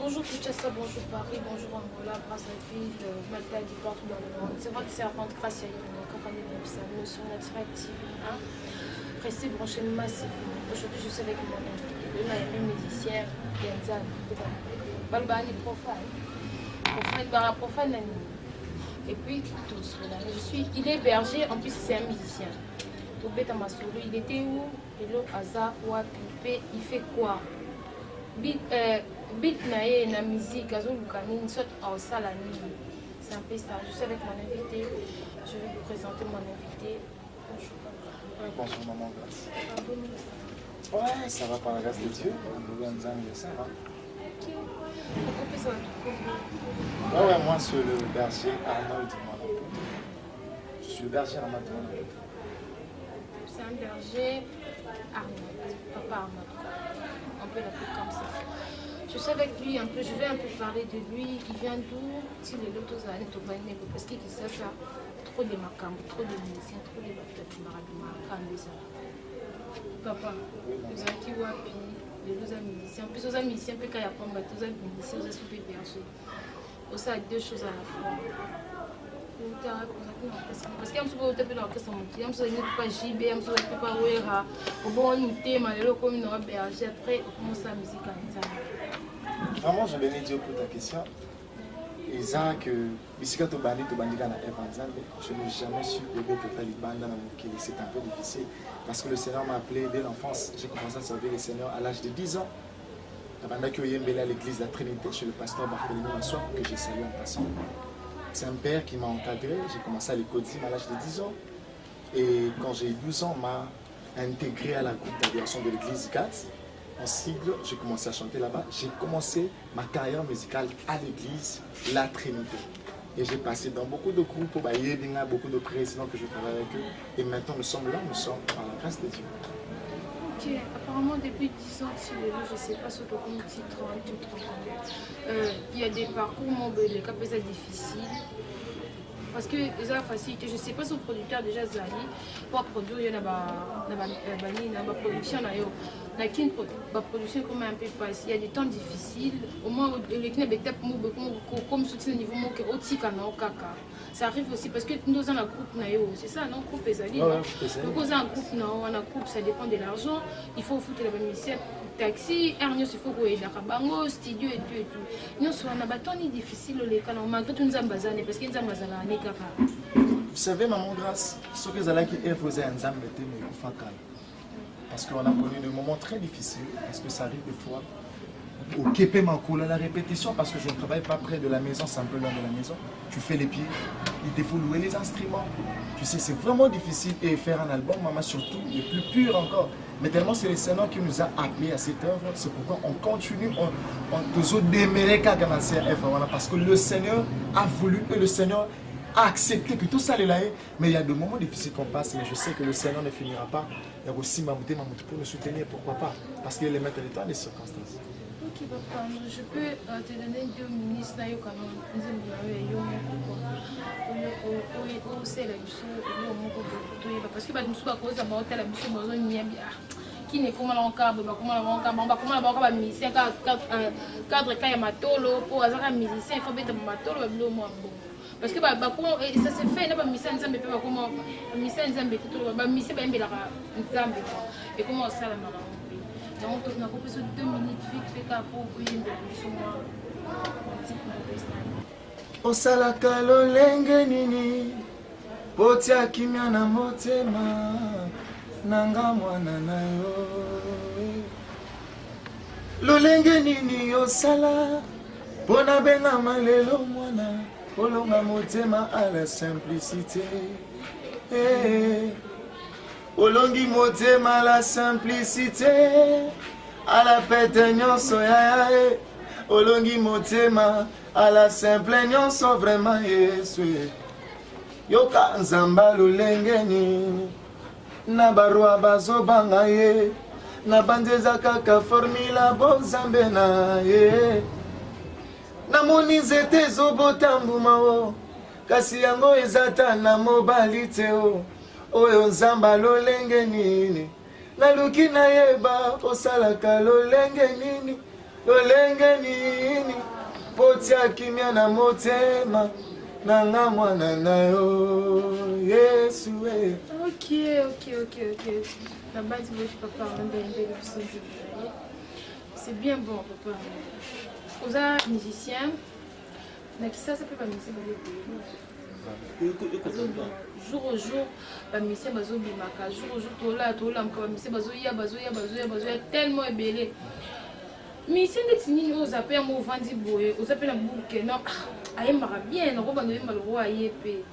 Bonjour Kinshasa, bonjour Paris, bonjour Angola, Brazzaville, Matadi, partout dans le monde. C'est vrai que c'est avant de grâce à une compagnie de nous sur Naturel TV. Restez branchés massivement. Aujourd'hui, je suis avec mon invité. Il y a un musicien, Yanzan. Balbani profane. Profane. Et puis, tous. Il est berger, en plus, c'est un musicien. Il était où? Aza, Wapi, il fait quoi? Beat nae na musique azolukani soit en salle à nuit. C'est un peu ça. Je suis avec mon invité. Je vais vous présenter mon invité. Bonjour. Bonjour maman Grâce. Ouais, ça va par la grâce de Dieu. On un anniversaire. Ok. Pourquoi ça va tout court? Ouais, moi je suis le berger Arnold Manapo. Je suis le berger Arnold Manapo. C'est un berger Arnold. Papa Arnold. On peut l'appeler comme ça. Je suis avec lui un peu, je vais un peu parler de lui. Il vient d'où? S'il est l'autre parce qu'il dit ça, trop de macam, trop de musiciens, trop de marambi. Papa, vous avez qui wapi, les deux musiciens. En plus, aux musiciens, peut-être qu'il y a pas mal de musiciens, vous avez soupé berger. Aussi, il y a deux choses à la fois. Parce qu'il y a un peu de l'orchestre, il y a un peu de JB, il y a un peu de Wera, au bon thème, le commun berger, après, on commence la musique à Vraiment, je venais dire pour ta question. Et ça, que ici, quand tu bandis dans Evanzambe, je n'ai jamais su que c'est un peu difficile. Parce que le Seigneur m'a appelé dès l'enfance. J'ai commencé à servir le Seigneur à l'âge de 10 ans. Avant que je à l'église de la Trinité, chez le pasteur Barthélemy Massoir, que j'ai salué en passant. C'est un père qui m'a encadré. J'ai commencé à l'école à l'âge de 10 ans. Et quand j'ai eu 12 ans, on m'a intégré à la groupe d'aviation de l'église GATS. En sigle, j'ai commencé à chanter là-bas. J'ai commencé ma carrière musicale à l'église La Trinité. Et j'ai passé dans beaucoup de groupes, beaucoup de présidents que je travaille avec eux. Et maintenant, nous sommes là, nous sommes par la grâce de Dieu. Ok, apparemment, depuis 10 ans, je ne sais pas ce que comme titre, il y a des parcours, les cas difficiles. Parce que c'est facilité, je ne sais pas si le producteur déjà Zali, pour produire, il y a une production. La production comme un peu passe, il y a des temps difficiles. Au moins, les knebetap comme soutien niveau ça arrive aussi parce que nous avons un groupe, c'est ça, non? Groupe Zali. Donc, nous avons un groupe, non, on a un groupe, ça dépend de l'argent. Il faut foutre la musicienne. Taxi, il faut que le studio et tout et tout. Nous sommes en bâton difficile les canaux, malgré tout nous avons basané parce que nous avons basané. Vous savez, maman Grâce, ce que vous allez faire, un zam parce qu'on a connu des moments très difficiles, parce que ça arrive des fois. Au Képé Mankoula, la répétition, parce que je ne travaille pas près de la maison, c'est un peu loin de la maison. Tu fais les pieds, il te faut louer les instruments. Tu sais, c'est vraiment difficile. Et faire un album, maman, surtout, le plus pur encore. Mais tellement c'est le Seigneur qui nous a appelés à cette œuvre, c'est pourquoi on continue, on toujours déméré qu'à commencer à œuvre, parce que le Seigneur a voulu et le Seigneur a accepté que tout ça est là. Mais il y a des moments difficiles qu'on passe, mais je sais que le Seigneur ne finira pas. Il y a aussi Mamouté pour nous soutenir, pourquoi pas? Parce qu'il est le maître de temps des circonstances. Ok, papa, je peux te donner 2 minutes là, quand parce que nous sommes à cause de la qui n'est comment on cadre musicien cadre quand il y a matolo pour un musicien il faut mettre matolo parce que ça se fait là musicien nzambe pe comment musicien nzambe tout musicien ba mbela nzambe et comment ça la mara donc on a proposé 2 minutes vite fait car pour une osalaka lolenge nini potia kimia na motema nanga mwana na yo lolenge nini osala pona benga malelo mwana olonga motema à la simplicité olongi motema à la simplicité à la pete nyonso ya olongi motema à la simple nyonso vraiment yesu yoka nzamba lolenge nini na barua bazobanga ye na banzeza kaka formula bozambe na ye namoni nzete ezobota mbuma o kasi yango ezata na mobali te o oyo nzamba lolenge nini naluki nayeba osalaka lolenge nini lolenge nini potia kimia na motema nanga mwana na yo Yesu we. Ok. La base de papa, c'est bien bon, papa. Aux arts musiciens, mais ça peut pas musicien. Jour au jour, musicien bazo bimaka. Jour au jour, tola, musicien bazo tellement ébélé. Mais c'est des signes aux appels à mon vendi boy, aux appels à bouquet, non, aïe mara bien, on va nous mettre le roi yépé.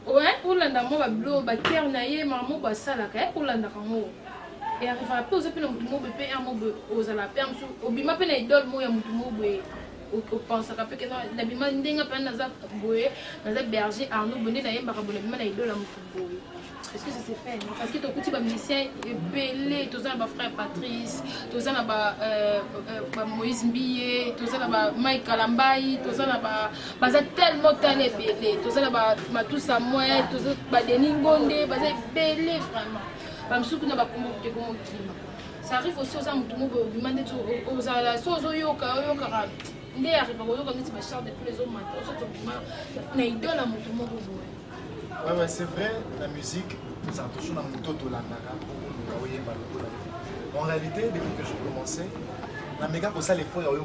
Ouais, pour l'endroit va bleu, va terre naïe, maman va salaka, pour l'endroit. Et arrivera pas aux appels à mon bébé, un mot aux à la perme, au bima peine idole, moi, mon mot, au pense à rappeler que la bima n'enga pas dans un boy, dans un berger, Arnaud Bonnet, naïe, marabonne, bima idole à mon boy. Est-ce que ça s'est fait? Parce que ton petit musicien est belé, tous les frère Patrice, tous les Moïse Mbiye, tous les Mike Kalambaï, tous les tellement talé belé, tous les Matou Samuel, tous les Denis Gonde, belé vraiment. Parce que nous avons ça arrive aussi aux hommes qui demandent aux choses aux yoka, il arrive à voir comme ça depuis les hommes maintenant. Ouais, c'est vrai, la musique, ça a toujours un moto de la en réalité, depuis que j'ai commencé, la méga que ça les fois, il y a eu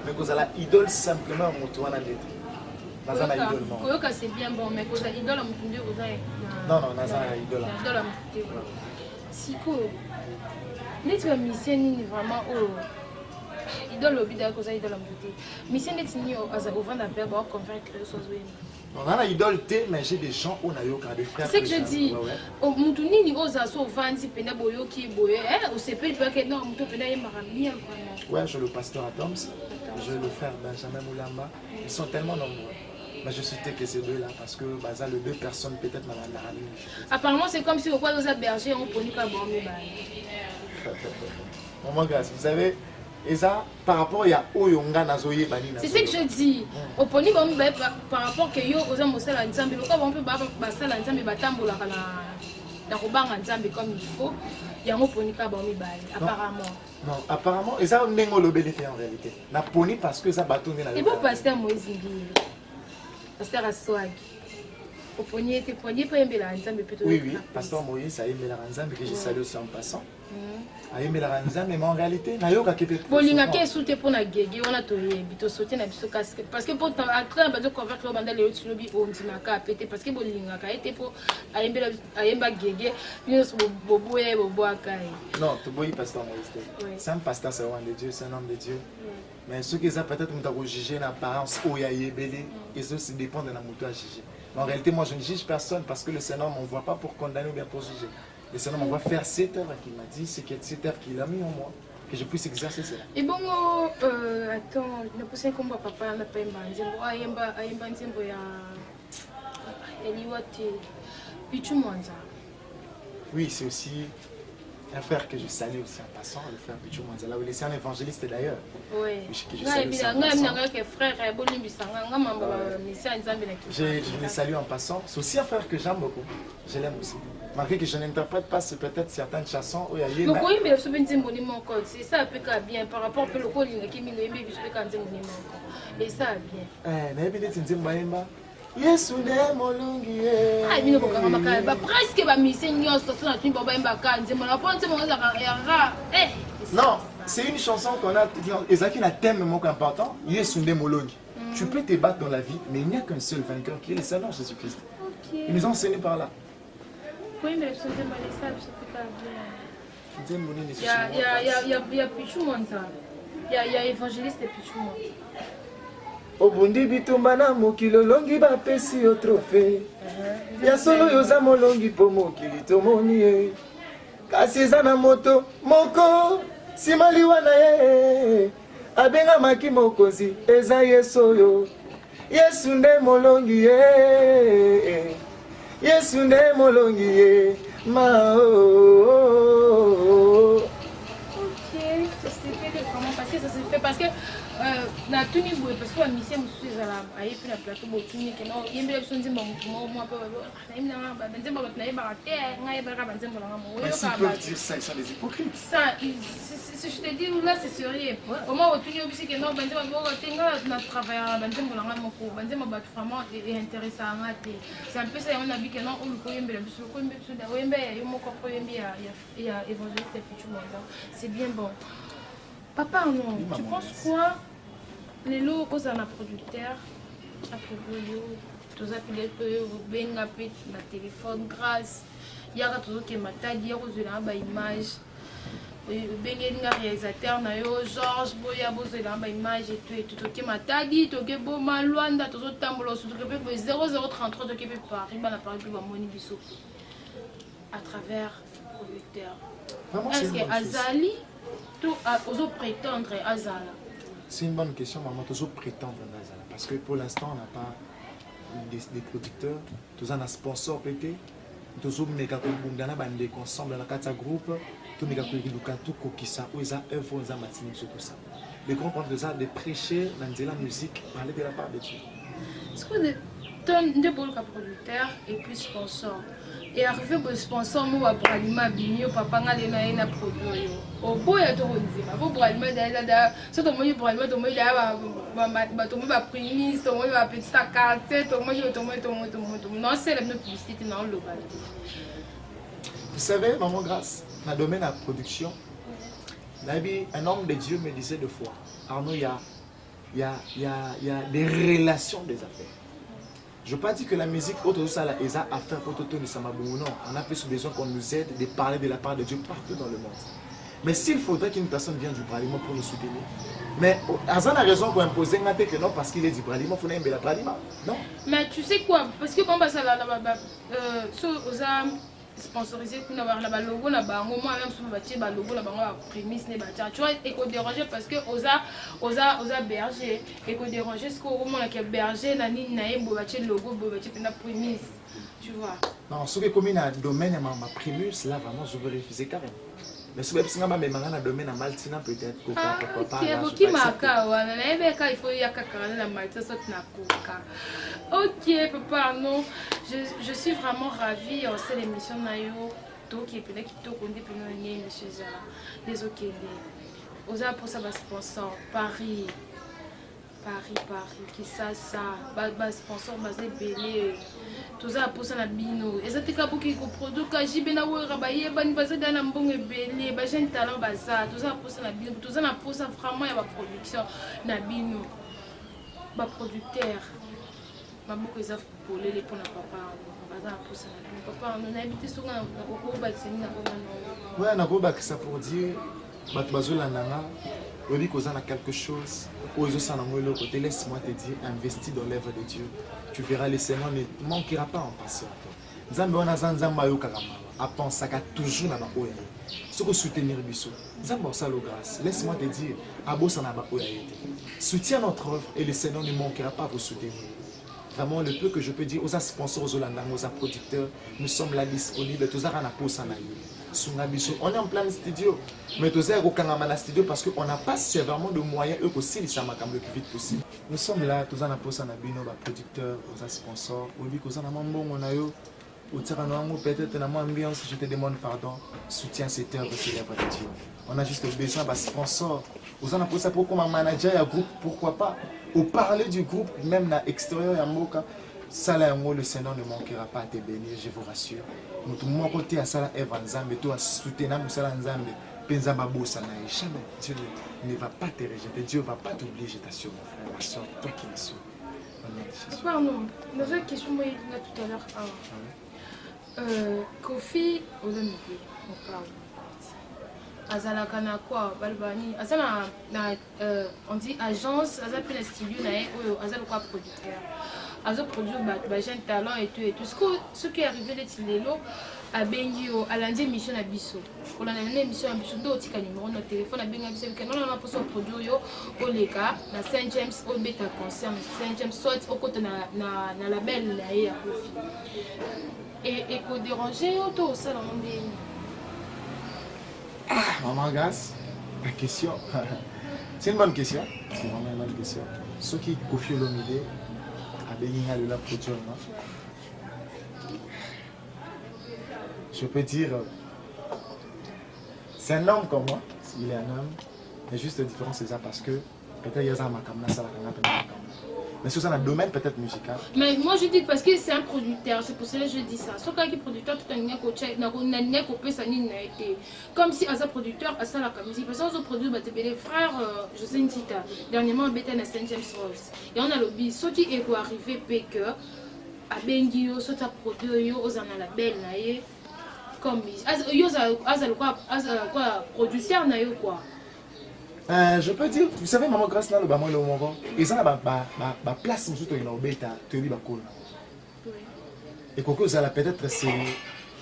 mais que ça la idole simplement un moto en allée. Koyoka c'est bien bon, mais que ça idole à moto non, ça idole. Idole à moto. Si quoi, les trois musiciens vraiment idole au bidon que ça idole à moto. Musiciens les signes au vent d'appel pour convaincre les choses. On a l'idole, mais j'ai des gens où on a eu des frères. C'est ce que je dis. Moutouni ni osa so vanzi pena boyo ki boye. On sait pas que non mouto pena y maramia. Ouais, je le pasteur Adams, je le frère Benjamin Moulamba. Ils sont tellement nombreux. Mais je suis que ces deux là parce que ça les deux personnes peut-être dans la rallye. Apparemment c'est comme si au quoi nos bergers ont pris qu'à border. Maman grâce, vous savez. Et ça, par rapport à Oyonga Nazoye Banina. C'est ce que je dis. Au poni par rapport à yo aux hommes au sein d'ensemble, le corps on peut passer l'ensemble batambo la robanga ensemble comme il faut. Il y a un poni ka bormi bail apparemment. Non, apparemment et ça n'engo le bénéfice en réalité. Na poni parce que ça bâton est là. Et pas pasteur Moïse Ngiri. Pasteur Aswag. Au poni était poni pas aimer la ensemble plutôt. Oui, pasteur Moïse a aimé la ensemble que j'ai salué aussi en passant. A aimé la ranzam mais en réalité nayoka kepe bolinga ke soute pour na gege wana to yebi to sauter na biso casque parce que pour attendre ba de convaincre le bandal le lobi on dinaka pété parce que bolinga ka été pour ayemba gege nous boboye boboakai non to boyi pasteur Moïse c'est un pasteur c'est un homme de Dieu c'est un homme de Dieu mais ce que ça peut-être nous avons jugé l'apparence oyaye belé et ça dépend de la moto à juger mais en réalité moi je ne juge personne parce que le Seigneur ne m'envoie pas pour condamner ou bien pour juger. Le Seigneur m'envoie faire cette œuvre qu'il m'a dit, c'est cette œuvre qu'il a mis en moi, que je puisse exercer cela. Et bon, attends, je ne sais pas comment papa n'a pas aimé nzembo ya Eliwate Pichu Mwanza. Oui, c'est aussi un frère que je salue aussi en passant, le frère Pichu Mwanza. Là où il est un évangéliste d'ailleurs. Oui. Je le salue en passant. C'est aussi un frère que j'aime beaucoup. Je l'aime aussi. Malgré que je n'interprète pas peut-être certaines chansons. C'est ça bien par rapport au local et ça bien. Yesu nde molongi ah bino ko kama ba presque ba mission nyonso so na tuni baba imba kanze mo na ponte mo za ya non, c'est une chanson qu'on a Ezaki a un thème important, Yesu nde molongi. Tu peux te battre dans la vie, mais il n'y a qu'un seul vainqueur qui est le Seigneur Jésus-Christ. Il nous a enseigné par là. Oui, mais c'est des malaisables, c'est pas bien. Il y a Pichu Mwanza. Il y a évangéliste Pichu Mwanza. Obundi bitumba na mokilo longi ba pesi yo trophée. Ya solo yoza molongi po mokili tomoni ye. Kasi eza na moto moko simaliwa na ye. Abenga maki mokozi eza Yesu yo. Yesu nde molongi ye. Yesu nde molongi ye. Ma OK, c'était comment parce que ça se fait parce que na tout niveau parce que la mission je suis à la aïe puis la plateau bon tout niveau non il me besoin de moi peu na il na ba benze ba na ba te ngai ba benze ba moi ils peuvent dire ça, ils sont des hypocrites. Ça, si je te dis là c'est sérieux au moins tout niveau c'est que non benze ba bo te ngai na travailler benze ba nga moko benze ba vraiment est intéressant à te c'est un peu ça on a vu que non on peut yembe la biso ko yembe biso da yembe yo moko ko yembe ya évangéliste et puis tout le monde c'est bien bon. Papa, non, tu penses quoi? Les lots aux en producteurs, à propos tous les pilotes, benga pet, na téléphone grâce, il y a toujours qui m'a dit, il y a aux image, benga réalisateur, na yo Georges, boya besoin d'un image et tout qui m'a dit, tout qui bon malouanda, tout autre tambour, surtout que 0033 de Québec Paris, ben la Paris plus va moni biso à travers producteurs. Est-ce que Azali tout aux prétendre Azala? C'est une bonne question, maman. Toujours prétendre Azala. Parce que pour l'instant, on n'a pas des producteurs. Tous on a sponsor pété. Toujours méga bundana bande ensemble dans la carte groupe. Tout méga kuiluka tout kokisa. Où ils ont œuvre, ils ont matini sur tout ça. Les grands prendre ça de prêcher dans la musique, parler de la part de Dieu. Est-ce que de bons producteurs et puis sponsor? Et arrivé au sponsor, moi, pour aliment bimio, papa, n'a na produit. Au bout, il y a tout le monde. Pour aliment, c'est ton moyen pour aliment, ton moyen, ton moyen va primis, ton moyen va petit carte, ton moyen, non, c'est la publicité dans le global. Vous savez, maman Grâce, dans le domaine de la production, un homme de Dieu me disait deux fois, Arnaud, il y a des relations des affaires. Je ne veux pas dire que la musique, autre ça, elle a affaire pour tout le monde. Non, on a plus besoin qu'on nous aide de parler de la part de Dieu partout dans le monde. Mais s'il faudrait qu'une personne vienne du Parlement pour nous soutenir, mais Azan a raison pour imposer un que non, parce qu'il est du Parlement, il faut aimer la Parlement. Non. Mais tu sais quoi? Parce que quand on va ça là, sponsorisé pour avoir la logo na bango moi même sur bâtir ba logo na bango prémisse ne bâtir tu vois éco déranger parce que oza berger éco déranger ce qu'on moment que berger na nini na yembo bâtir logo bo bâtir na prémisse tu vois non ce que comme dans le domaine ma prémisse là vraiment je veux refuser carrément mais si vous avez un domaine à Maltina peut-être pourquoi pas ok maka wana na ebeka il faut yakakana na Malta saute na koka ok papa non je suis vraiment ravie en cette émission nayo to qui peut qui to konde pe no nye monsieur Zala les okende oza pour ça ba sponsor Paris qui ça ba sponsor basé belé tout ça pour ça na bino ezateka boki ko produit ka jibe na wera ba yeba ni basé dans mbongo belé ba jeune talent baza tout ça pour ça na bino tout ça na pour ça vraiment ya ba production na bino ba producteur ba boko eza pour les pour na papa baza pour ça na bino papa on a habité sur na ko ba tseni na ko na ouais na ko ba ça pour dire ba bazola nanga oui, qu'on a quelque chose, laisse-moi te dire, investis dans l'œuvre de Dieu. Tu verras, le Seigneur ne manquera pas en passant. Nzambe wana nzamba yo kakama apensaka toujours na ba oya. Soko soutenir biso. Nzambe osalo grâce. Laisse-moi te dire, abosa na ba oya yete. Soutiens notre œuvre et le Seigneur ne manquera pas vous soutenir. Vraiment, le peu que je peux dire aux sponsors, aux Hollandais, aux producteurs, nous sommes là disponibles. Tous à on est en plein studio. Mais tous à studio parce qu'on n'a pas sévèrement de moyens eux aussi le plus vite possible. Nous sommes là, tous à la producteurs, aux sponsors, peut-être dans mon ambiance, je te demande pardon. Soutiens cette œuvre, c'est l'œuvre de Dieu. On a juste besoin de sponsors. Vous en avez ça pour comme un manager, un groupe, pourquoi pas. Au parler du groupe, même à l'extérieur, à Moka, ça là, le Seigneur ne manquera pas à te bénir, je vous rassure. Nous tout mon côté à ça, Eva Nzambe, toi soutenir ça Nzambe, Penzamba Bossa jamais. Dieu ne va pas te rejeter, Dieu ne va pas t'oublier, je t'assure, mon frère, ma soeur, toi qui me suis. Pardon, dans une question moi il y a tout à l'heure. Kofi, on parle. Azalaka na quoi balbani azala na on dit agence azala pe na studio na oyo azala quoi producteur azo produire ba jeune talent et tout ce qui est arrivé les lelo a bengio a lundi émission na biso on a une émission na biso do tika numéro na téléphone a benga biso que non on a pour produire yo au leka na Saint James au beta concert Saint James soit au côté na label na ya Kofi et ko déranger auto ça dans monde. Maman Grâce, la question, C'est une bonne question. C'est vraiment une bonne question. Ceux qui confient l'omidé, à Béninga de la production, je peux dire, c'est un homme comme moi, il est un homme, mais juste la différence c'est ça parce que peut-être il y a ça mais c'est dans le domaine peut-être musical. Mais moi je dis parce que c'est un producteur, c'est pour cela que je dis ça. Sauf qu'il est producteur, tout un comme si à un producteur, à ça la musique. Parce que produit les frères, je sais une petite, dernièrement, on était à Saint James Rose. Et on a le bis, ce qui est arrivé, c'est que à Bengio, ce qui a produit, aux en a la belle, comme quoi producteur, quoi. Je peux dire, vous savez, maman, grâce à le bamon et le moment, ils ont la place où ils ont bêta, tu es et Coco, peut-être c'est.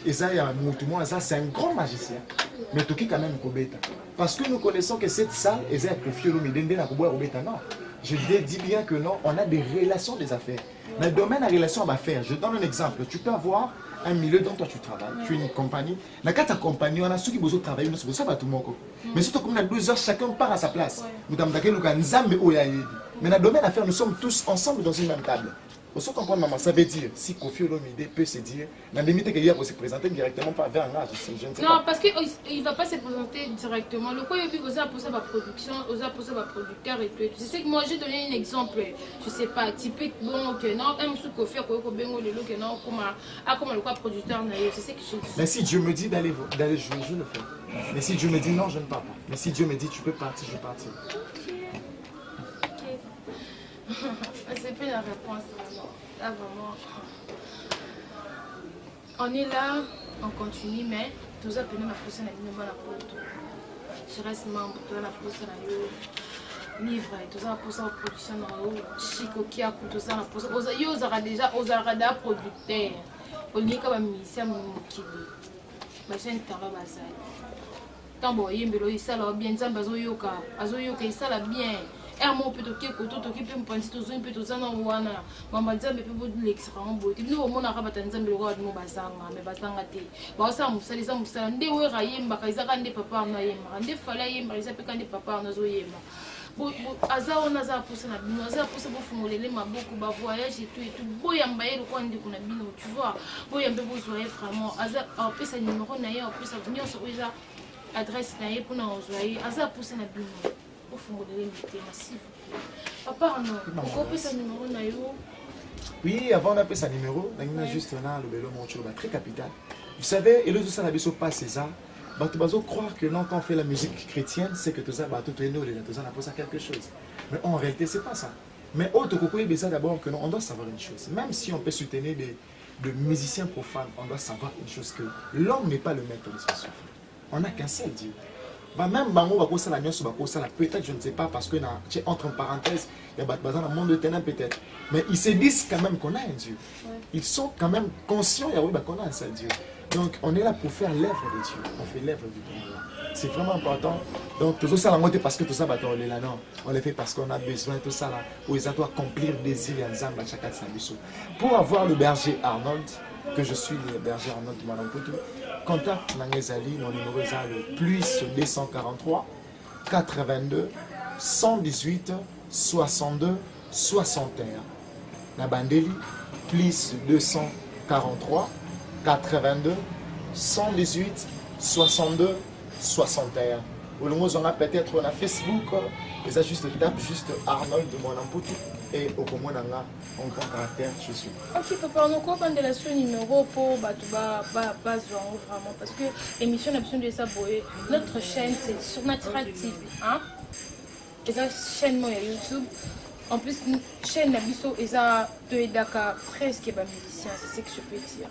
Et ça, c'est un grand magicien. Mais tu es quand même bêta. Parce que nous connaissons que cette salle, ils ont confié le midende à Koboa bêta. Non. Je dis bien que non, on a des relations des affaires. Dans le domaine de relations d'affaires, je donne un exemple. Tu peux avoir un milieu dont toi tu travailles, tu es une compagnie. Dans ta compagnie, on a ceux qui besoin de travailler, nous sommes pas tout le monde. Mais surtout comme on a 2 heures, chacun part à sa place. Nous avons mais dans le domaine d'affaires, nous sommes tous ensemble dans une même table. Vous savez comprendre, maman, ça veut dire, si Kofi Olomide peut se dire, dans les limites qu'il y a pour se présenter directement par vers un âge, je ne sais pas. Non, parce qu'il ne va pas se présenter directement. Le quoi, il y a pour ça ma production, il a pour ça ma producteur et tout. Je sais que moi, j'ai donné un exemple, je ne sais pas, typique, bon, que non, un sou Kofi, que non, comme le quoi producteur, je sais que je. Mais si Dieu me dit d'aller jouer, je le fais. Mais si Dieu me dit non, je ne pars pas. Mais si Dieu me dit tu peux partir, je partirai. C'est plus la réponse là, vraiment. On est là, on continue, mais tout ça, la personne a une bonne approche. Je reste membre, tout ça, la personne a livre, tout ça, pour ça, production, chico qui a tout ça, pour ça. Ils aura déjà producteur. On est comme un ministère, qui dit. Je ne sais pas. Tant bon, il y a ça bien, ça bazoyoka, azoyoka, ça bien. Mon peut toquer côté toquer peut me penser tous un peu tous en wana mama nzambe pe bodu l'extrême beauté nous on a rabata nzambe le roi no basanga mais basanga te ba sa musalisa musala nde we rayemba kaisa kande papa na yemba nde fala yemba isa pe kande papa na zo yemba bo aza ona za posa na bino aza posa bo fungolele maboko ba voyage et tout boyamba yelo kwa ndi kuna bino tu vois boyamba bo zoye vraiment aza a pesa numéro na ye a pesa bino so eza adresse na ye pour na zoye aza posa na bino. Papa, non. Pourquoi ça numéro nayo? Oui, avant on appelle ça numéro, on a juste là le belo moncho très capital. Vous savez, et le tout ça n'a pas César. Bah tu vas croire que non quand on fait la musique chrétienne, c'est que tout ça bah tout est nous les tout ça n'a pas ça quelque chose. Mais en réalité, c'est pas ça. Mais autre que ça d'abord que non, on doit savoir une chose. Même si on peut soutenir des musiciens profanes, on doit savoir une chose que l'homme n'est pas le maître de son souffle. On n'a qu'un seul Dieu. Bah même bango va ça la nyonso va ça la peut-être je ne sais pas parce que entre parenthèses il y a dans le monde de ténèbres peut-être mais ils se disent quand même qu'on a un Dieu. Ils sont quand même conscients qu'on a un seul Dieu. Donc on est là pour faire l'œuvre de Dieu. On fait l'œuvre du Dieu. C'est vraiment important. Donc tout ça la montée parce que tout ça va on est là non. On le fait parce qu'on a besoin tout ça là où ils doivent accomplir des désir et ensemble à chaque fois. Pour avoir le berger Arnold que je suis le berger Arnold de Malamputu. Contact Nangezali, mon numéro est le plus 243 82 118 62 61. La bandeli plus 243 82 118 62 61. Ou le mot on a peut-être on a Facebook, et ça juste tape juste Arnold de mon amputu et au commun en grand caractère je suis. Ok papa, on a quoi de la son numéro pour vraiment parce que l'émission n'a besoin de ça. Notre chaîne c'est sur Natural TV, hein? Et ça chaîne moi YouTube. En plus, chaîne Nabiso et ça presque pas musicien, c'est ce que je peux dire.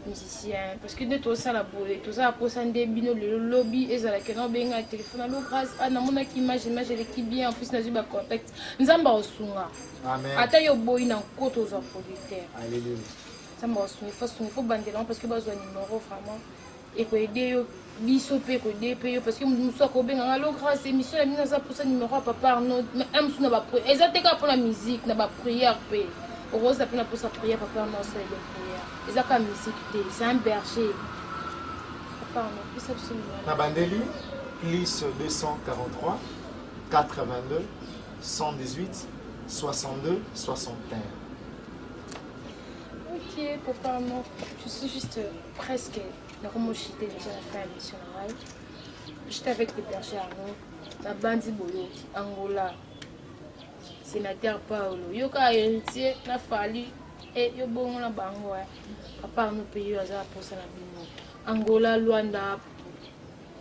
Musicien, parce que de tout ça la boue, tout ça pour ça des bino le lobby et ça la que non bien un téléphone à l'eau grâce à na mona qui image l'équipe bien en plus na juba contact. Nzamba osunga. Amen. Ata yo boy na koto aux producteurs. Alléluia. Nzamba osunga, il faut bander parce que besoin numéro vraiment et que aider biso pe ko DP parce que nous soit ko benga lo grâce émission la mina za pour ça numéro papa Arnaud même sous na ba prière ezateka pour la musique na ba prière pe rose ça pour sa prière papa Arnaud c'est la prière ezaka musique c'est un berger papa Arnaud plus absolument na bandeli plus 243 82 118 62 61. Ok, papa, non. Je suis juste presque normalement déjà à la fin de l'émission. J'étais avec le berger Arnaud, la bandi Boyo, Angola, sénateur Paolo, Yoka héritier, la Fali, et Yobon la Bango. Papa, nous payons pour ça la bino. Angola, Luanda,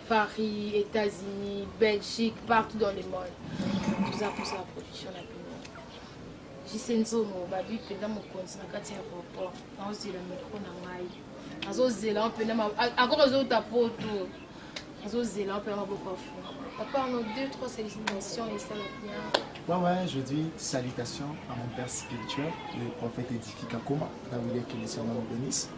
Paris, États-Unis, Belgique, partout dans le monde. Tout ça pour la production de la bino. Jisenzo mo babi penda mo konti na kati ya aéroport na ozela micro na ngai azozela penda ma encore azota poto azozela penda ma beaucoup fou. Papa on a 2-3 salutations et ça va bien. Ouais, je dis salutations à mon père spirituel, le prophète Edifi Kakoma, là où il est que les serments nous bénissent.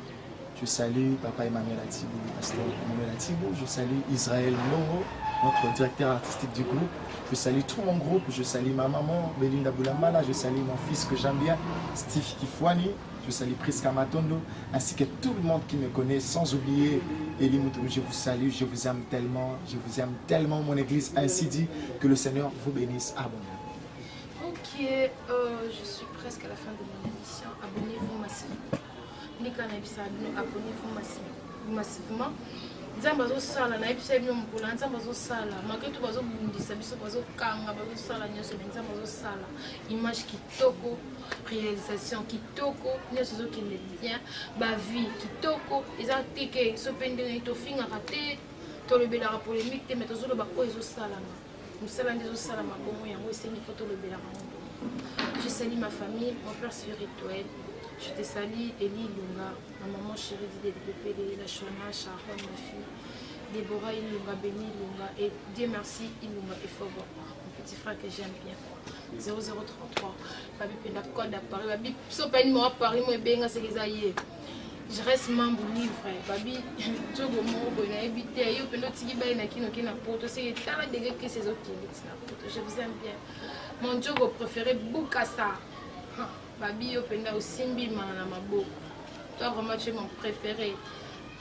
Je salue papa Emmanuel Atibou, le pasteur Emmanuel Atibou. Je salue Israël Longo, notre directeur artistique du groupe. Je salue tout mon groupe. Je salue ma maman, Belinda Boulamala. Je salue mon fils que j'aime bien, Steve Kifwani. Je salue Priska Matondo, ainsi que tout le monde qui me connaît, sans oublier Elie Moutoumou. Je vous salue, je vous aime tellement, mon église. Ainsi dit, que le Seigneur vous bénisse. Abonnez-vous. Ok, je suis presque à la fin de mon émission. Abonnez-vous massivement. Abonnez-vous massivement. Nzambe azosala na yebisa bino mokolo nzambe azosala malgré tout bazobundisa biso bazokanga bazosala nyonso mais nzambe azosala image kitoko réalisation kitoko nyonso ezokende bien bavie kitoko eza teke so mpe ndenge tofingaka te tolobelaka polémique te mais tozoloba oyo ezosalama mosala nde ezosalama bongo yango esengi fo tolobelaka ngo. Je salue ma famille, mon père spirituel. Je te salue, Elie Lunga, ma maman chérie de Pépé, la Shona, Sharon, ma fille, Déborah Ilunga, Béni Lunga, et Dieu merci, Ilunga et Fogo, mon petit frère que j'aime bien. 0033, Babi Penda Code à Paris, Babi Sopani moi à Paris, moi Benga, c'est les aïeux. Je reste membre livre, Babi, Togo Moro, Naïbité, Yo Pendo Tigiba, Nakino, Kina Poto, c'est tellement de que ces autres qui je vous aime bien. Mon jogo préféré, Boukassa. Babi yo penda osimbi mana na maboko. Toi vraiment tu es mon préféré.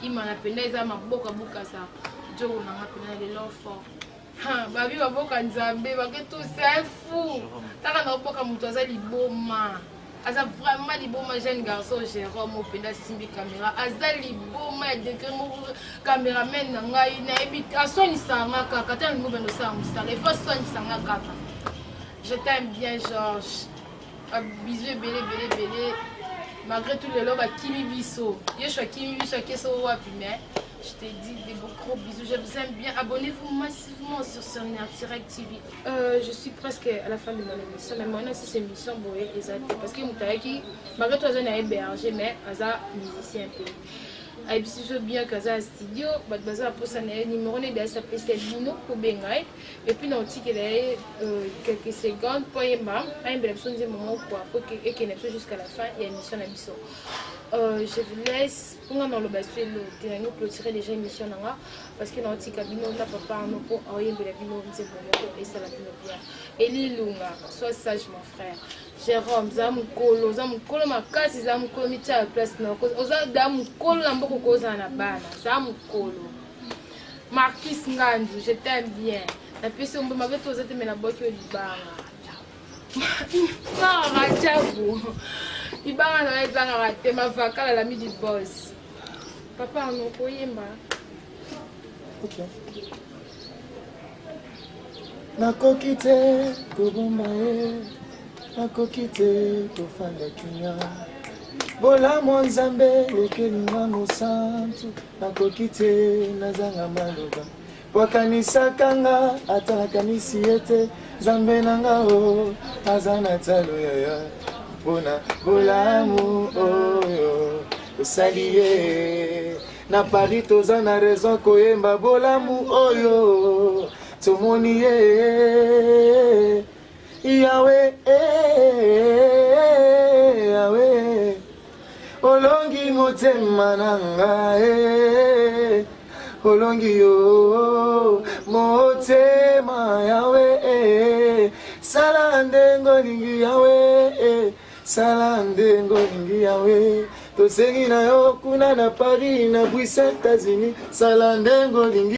Il m'a appelé ça maboko Boukassa. Jogo na ngapena de l'enfant. Babi baboka nzambe baké tout c'est fou. Taka na boka muto za liboma. Aza vraiment liboma jeune garçon Jérôme openda simbi caméra. Aza liboma de caméraman na ngai na ebita asoni sanga kaka tani mo bendo sa musala. Il faut soni sanga kaka. Je t'aime bien Georges. Bisous belé. Malgré tout le lot à Kimi Bisso. Je suis Kimi Bisso qui est au wapi mais je te dis des gros bisous. Je vous aime bien. Abonnez-vous massivement sur Sonia Direct TV. Je suis presque à la fin de mon émission. Mais maintenant c'est une émission boye exacte parce que Moutaaki malgré tout on a hébergé mais Aza musicien un peu. Je bien que ça studio, baza pour ça numéro de sa PC Lino pour bengai et puis dans quelques secondes pour yemba un bel besoin de moment pour que et que jusqu'à la fin il y a une émission à mission. Je vous laisse pour dans le bassin le terrain pour tirer déjà émission là parce que dans cabine on n'a pas un pour envoyer bel bino c'est bon et ça la bien. Elie Lunga, sois sage mon frère. Jérôme, Zamukolo makasi Zamukolo micha place na oza Zamukolo na mboko koza na bana Zamukolo. Marcus Ngandu, je t'aime bien. La pese on m'a veto zete me na boki libanga. Non, rachabu. Libanga na ezanga rate ma vakala la midi boss. Papa on koyemba. OK. Nakoki te kobomba nakoki te kofanda kinya bolamu nzambe lekelinga mosantu nakoki te nazanga maloba wakanisakanga ata nakanisi ete nzambe nanga o aza na talo yaya mpona bolamu oyo osali ye na Paris toza na raison koyemba bolamu oyo tomoni ye Yahweh, Yahweh, olongi motema nanga, olongi yo motema Yahweh, sala ndengo lingi Yahweh, sala ndengo lingi Yahweh, tosengi na yo kuna na Paris na Bruxelles États-Unis, sala ndengo lingi